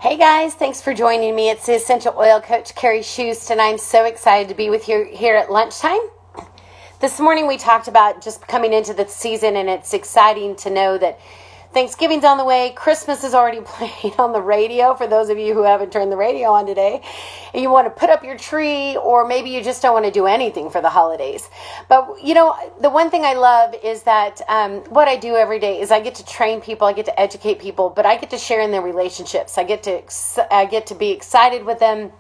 Hey guys, thanks for joining me. It's the Essential Oil Coach Karrie Schust, and I'm so excited to be with you here at lunchtime. This morning we talked about just coming into the season, and it's exciting to know that Thanksgiving's on the way. Christmas is already playing on the radio for those of you who haven't turned the radio on today. And you want to put up your tree, or maybe you just don't want to do anything for the holidays. But, you know, the one thing I love is that what I do every day is I get to train people, I get to educate people, but I get to share in their relationships. I get to be excited with them,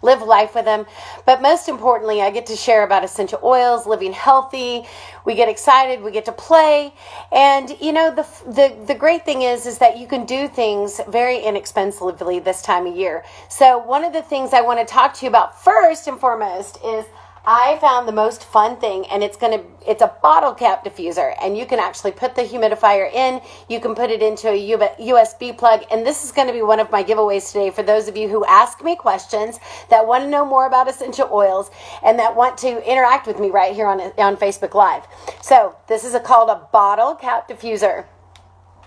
live life with them. But most importantly, I get to share about essential oils, living healthy. We get excited, we get to play. And you know, the great thing is that you can do things very inexpensively this time of year. So one of the things I want to talk to you about first and foremost is I found the most fun thing, and it's a bottle cap diffuser, and you can actually put the humidifier in. You can put it into a USB plug, and this is going to be one of my giveaways today for those of you who ask me questions, that want to know more about essential oils, and that want to interact with me right here on Facebook Live. So this is called a bottle cap diffuser.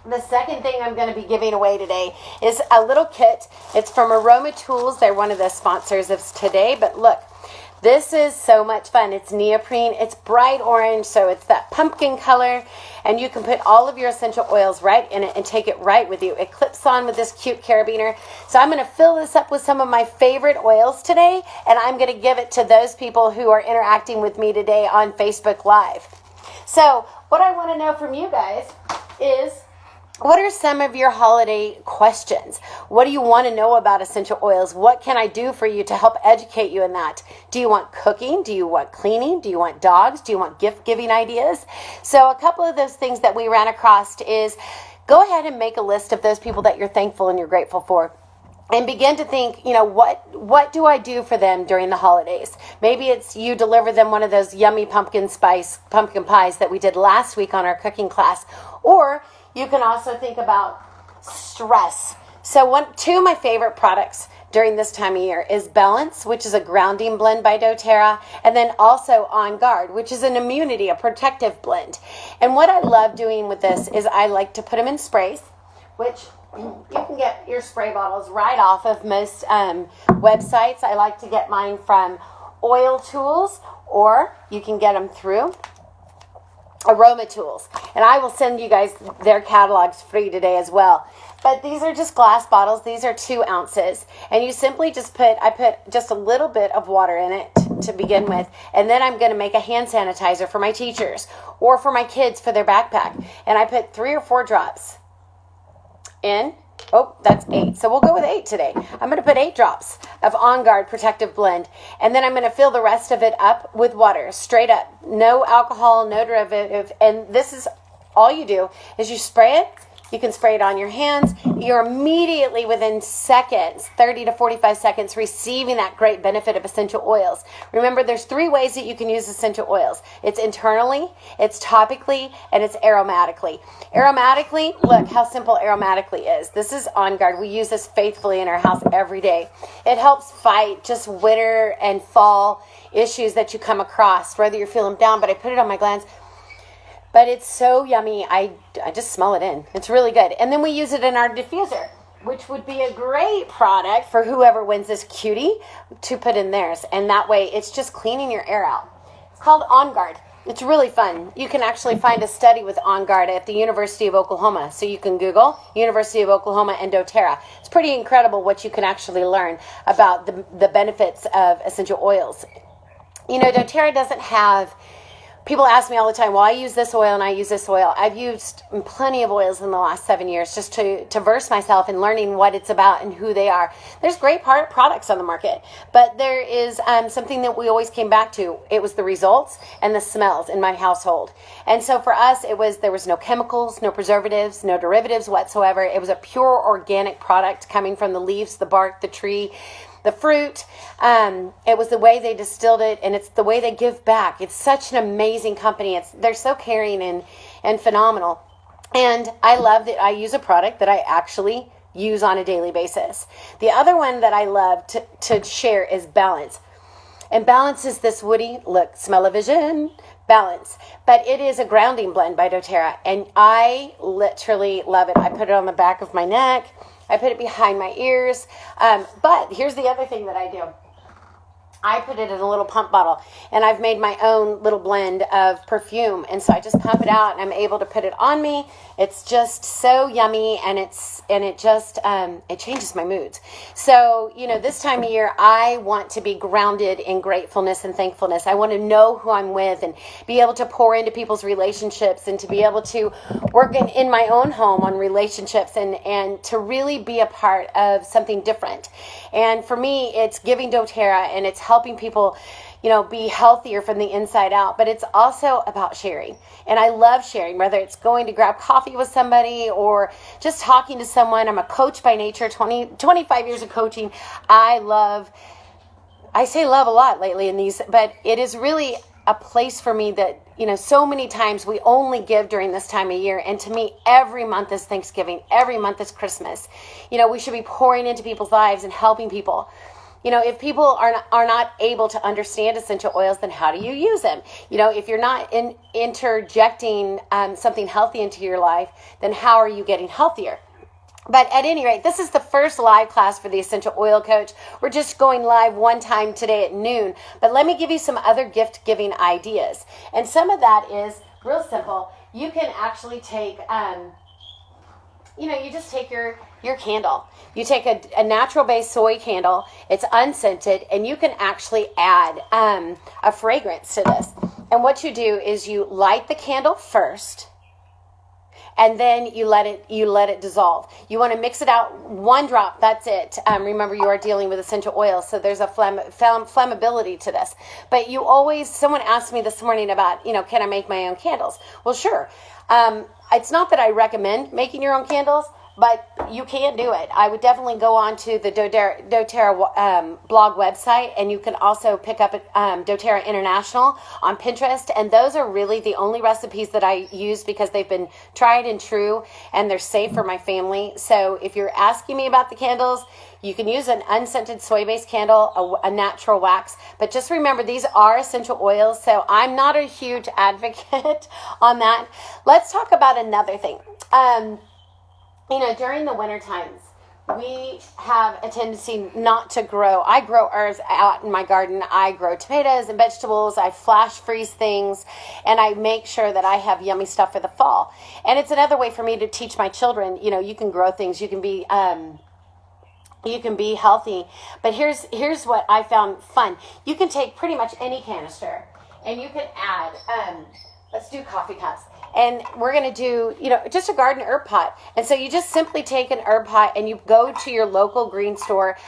The second thing I'm going to be giving away today is a little kit. It's from Aroma Tools. They're one of the sponsors of today, but look. This is so much fun. It's neoprene. It's bright orange, so it's that pumpkin color, and you can put all of your essential oils right in it and take it right with you. It clips on with this cute carabiner. So I'm going to fill this up with some of my favorite oils today, and I'm going to give it to those people who are interacting with me today on Facebook Live. So what I want to know from you guys is, what are some of your holiday questions? What do you want to know about essential oils? What can I do for you to help educate you in that? Do you want cooking? Do you want cleaning? Do you want dogs? Do you want gift-giving ideas? So a couple of those things that we ran across is, go ahead and make a list of those people that you're thankful and you're grateful for. And begin to think, you know, what do I do for them during the holidays? Maybe it's you deliver them one of those yummy pumpkin pies that we did last week on our cooking class. Or you can also think about stress. So two of my favorite products during this time of year is Balance, which is a grounding blend by doTERRA, and then also OnGuard, which is an immunity, a protective blend. And what I love doing with this is I like to put them in sprays, which you can get your spray bottles right off of most websites. I like to get mine from Oil Tools, or you can get them through Aroma Tools, and I will send you guys their catalogs free today as well. But these are just glass bottles. These are 2 ounces, and you simply I put just a little bit of water in it to begin with, and then I'm going to make a hand sanitizer for my teachers or for my kids for their backpack, and I put 3 or 4 drops in. Oh, that's 8. So we'll go with 8 today. I'm going to put 8 drops of OnGuard Protective Blend. And then I'm going to fill the rest of it up with water, straight up. No alcohol, no derivative. And this is all you do is you spray it. You can spray it on your hands. You're immediately within seconds, 30 to 45 seconds, receiving that great benefit of essential oils. Remember, there's 3 ways that you can use essential oils. It's internally, it's topically, and it's aromatically. Aromatically, look how simple aromatically is. This is OnGuard. We use this faithfully in our house every day. It helps fight just winter and fall issues that you come across, whether you're feeling down, but I put it on my glands. But it's so yummy. I just smell it in. It's really good. And then we use it in our diffuser, which would be a great product for whoever wins this cutie to put in theirs. And that way, it's just cleaning your air out. It's called OnGuard. It's really fun. You can actually find a study with OnGuard at the University of Oklahoma. So you can Google University of Oklahoma and doTERRA. It's pretty incredible what you can actually learn about the benefits of essential oils. You know, doTERRA doesn't have... People ask me all the time, well, I use this oil and I use this oil. I've used plenty of oils in the last 7 years just to verse myself in learning what it's about and who they are. There's great products on the market, but there is something that we always came back to. It was the results and the smells in my household. And so for us, there was no chemicals, no preservatives, no derivatives whatsoever. It was a pure organic product coming from the leaves, the bark, the tree, the fruit. It was the way they distilled it, and it's the way they give back. It's such an amazing company. They're so caring and phenomenal. And I love that I use a product that I actually use on a daily basis. The other one that I love to share is Balance. And Balance is this woody, look, smell-o-vision, Balance. But it is a grounding blend by doTERRA, and I literally love it. I put it on the back of my neck. I put it behind my ears. But here's the other thing that I do. I put it in a little pump bottle, and I've made my own little blend of perfume, and so I just pump it out, and I'm able to put it on me. It's just so yummy, and it changes my moods. So, this time of year, I want to be grounded in gratefulness and thankfulness. I want to know who I'm with and be able to pour into people's relationships, and to be able to work in my own home on relationships, and to really be a part of something different. And for me, it's giving doTERRA, and it's helping people, be healthier from the inside out. But it's also about sharing. And I love sharing, whether it's going to grab coffee with somebody or just talking to someone. I'm a coach by nature, 25 years of coaching. I say love a lot lately in these, but it is really a place for me that, so many times we only give during this time of year. And to me, every month is Thanksgiving. Every month is Christmas. We should be pouring into people's lives and helping people. If people are not able to understand essential oils, then how do you use them? If you're not interjecting something healthy into your life, then how are you getting healthier? But at any rate, this is the first live class for the Essential Oil Coach. We're just going live one time today at noon. But let me give you some other gift-giving ideas. And some of that is real simple. You can actually take, you just take your candle. You take a natural-based soy candle. It's unscented, and you can actually add a fragrance to this. And what you do is you light the candle first, and then you let it dissolve. You want to mix it out, one drop, that's it. Remember, you are dealing with essential oils, so there's a flammability to this. But someone asked me this morning about, can I make my own candles? Well, sure. It's not that I recommend making your own candles, but you can do it. I would definitely go on to the doTERRA blog website, and you can also pick up doTERRA International on Pinterest. And those are really the only recipes that I use because they've been tried and true, and they're safe for my family. So if you're asking me about the candles, you can use an unscented soy-based candle, a natural wax. But just remember, these are essential oils, so I'm not a huge advocate on that. Let's talk about another thing. During the winter times, we have a tendency not to grow. I grow herbs out in my garden. I grow tomatoes and vegetables. I flash freeze things, and I make sure that I have yummy stuff for the fall. And it's another way for me to teach my children, you can grow things. You can be healthy. But here's what I found fun. You can take pretty much any canister, and you can add, let's do coffee cups. And we're going to do, just a garden herb pot. And so you just simply take an herb pot and you go to your local green store.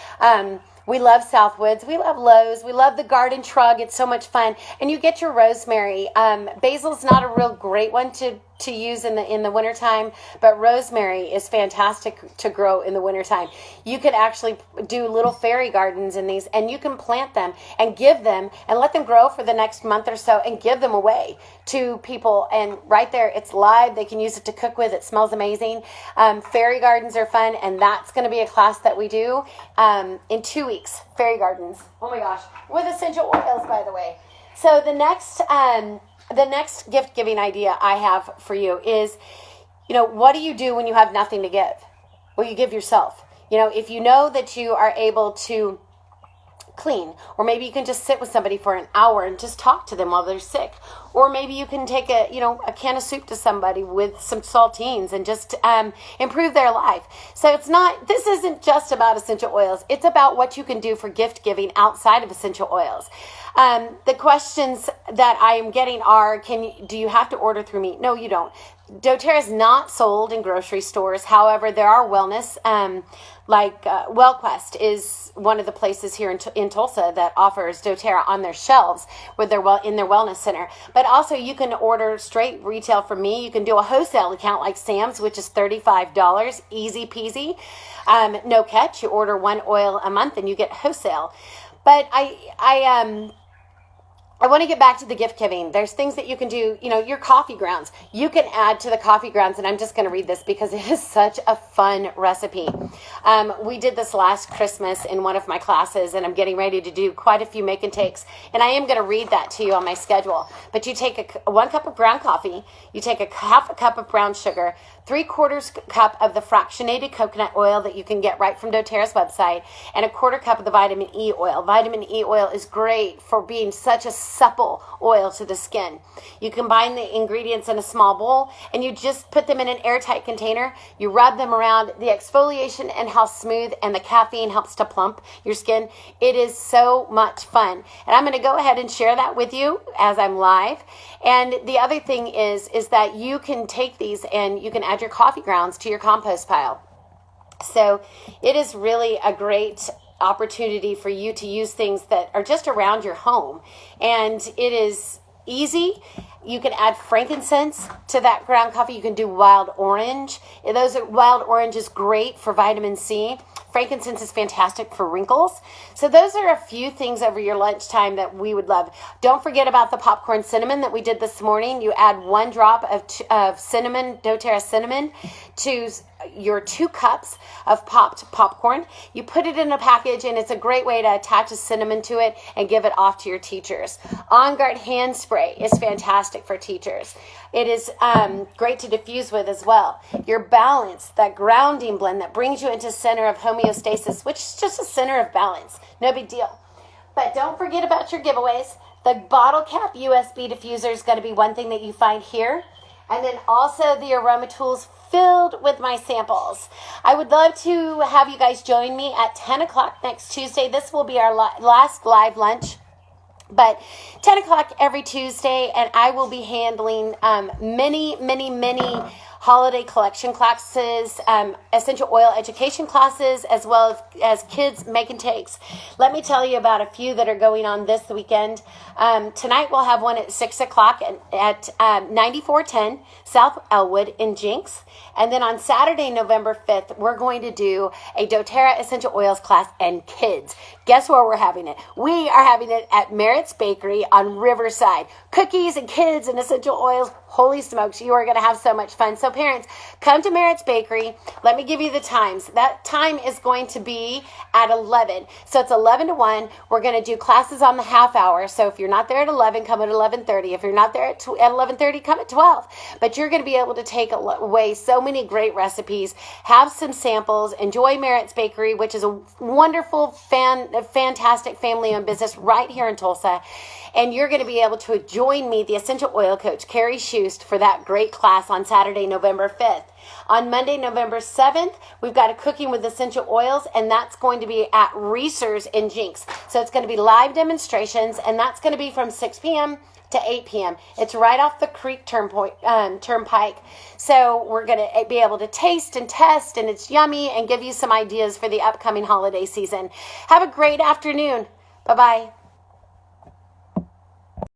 We love Southwoods. We love Lowe's. We love the Garden Trug. It's so much fun. And you get your rosemary. Basil's not a real great one to use in the wintertime, but rosemary is fantastic to grow in the wintertime. You could actually do little fairy gardens in these, and you can plant them and give them and let them grow for the next month or so and give them away to people. And right there, it's live. They can use it to cook with. It smells amazing. Fairy gardens are fun, and that's going to be a class that we do in 2 weeks. Fairy gardens. Oh my gosh. With essential oils, by the way. So the next gift-giving idea I have for you is, what do you do when you have nothing to give? Well, you give yourself. If you know that you are able to clean, or maybe you can just sit with somebody for an hour and just talk to them while they're sick, or maybe you can take a can of soup to somebody with some saltines and just improve their life. So this isn't just about essential oils. It's about what you can do for gift giving outside of essential oils. The questions that I am getting are, do you have to order through me? No, you don't. doTERRA is not sold in grocery stores. However, there are wellness, WellQuest is one of the places here in Tulsa that offers doTERRA on their shelves in their wellness center. But also you can order straight retail from me. You can do a wholesale account like Sam's, which is $35, easy peasy. No catch. You order one oil a month and you get wholesale. But I want to get back to the gift giving. There's things that you can do, your coffee grounds. You can add to the coffee grounds, and I'm just going to read this because it is such a fun recipe. We did this last Christmas in one of my classes, and I'm getting ready to do quite a few make and takes, and I am going to read that to you on my schedule. But you take a 1 cup of ground coffee, you take half a cup of brown sugar, 3/4 cup of the fractionated coconut oil that you can get right from doTERRA's website, and 1/4 cup of the vitamin E oil. Vitamin E oil is great for being such a supple oil to the skin. You combine the ingredients in a small bowl, and you just put them in an airtight container. You rub them around. The exfoliation and how smooth, and the caffeine helps to plump your skin. It is so much fun. And I'm going to go ahead and share that with you as I'm live. And the other thing is that you can take these and you can add your coffee grounds to your compost pile. So it is really a great opportunity for you to use things that are just around your home. And it is easy. You can add frankincense to that ground coffee. You can do wild orange. Wild orange is great for vitamin C. Frankincense is fantastic for wrinkles. So those are a few things over your lunchtime that we would love. Don't forget about the popcorn cinnamon that we did this morning. You add 1 drop of cinnamon, doTERRA cinnamon, to your 2 cups of popped popcorn. You put it in a package, and it's a great way to attach a cinnamon to it and give it off to your teachers. OnGuard hand spray is fantastic for teachers. It is great to diffuse with as well. Your balance, that grounding blend that brings you into center of homeostasis, which is just a center of balance. No big deal. But don't forget about your giveaways. The bottle cap USB diffuser is going to be one thing that you find here. And then also the aroma tools filled with my samples. I would love to have you guys join me at 10 o'clock next Tuesday. This will be our last live lunch. But 10 o'clock every Tuesday, and I will be handling many holiday collection classes, essential oil education classes, as well as kids make and takes. Let me tell you about a few that are going on this weekend. Tonight we'll have one at 6 o'clock at 9410 South Elwood in Jinx. And then on Saturday, November 5th, we're going to do a doTERRA essential oils class and kids. Guess where we're having it? We are having it at Merritt's Bakery on Riverside. Cookies and kids and essential oils. Holy smokes, you are going to have so much fun. So parents, come to Merritt's Bakery. Let me give you the times. That time is going to be at 11. So it's 11 to 1. We're going to do classes on the half hour. So if you're not there at 11, come at 11:30. If you're not there at 11:30, come at 12. But you're going to be able to take away so many great recipes, have some samples, enjoy Merritt's Bakery, which is a wonderful, fantastic family-owned business right here in Tulsa. And you're going to be able to join me, the Essential Oil Coach, Karrie, for that great class on Saturday, November 5th. On Monday, November 7th, we've got a Cooking with Essential Oils, and that's going to be at Reese's in Jinx. So it's going to be live demonstrations, and that's going to be from 6 p.m. to 8 p.m. It's right off the Creek Turnpike. So we're going to be able to taste and test, and it's yummy, and give you some ideas for the upcoming holiday season. Have a great afternoon. Bye-bye.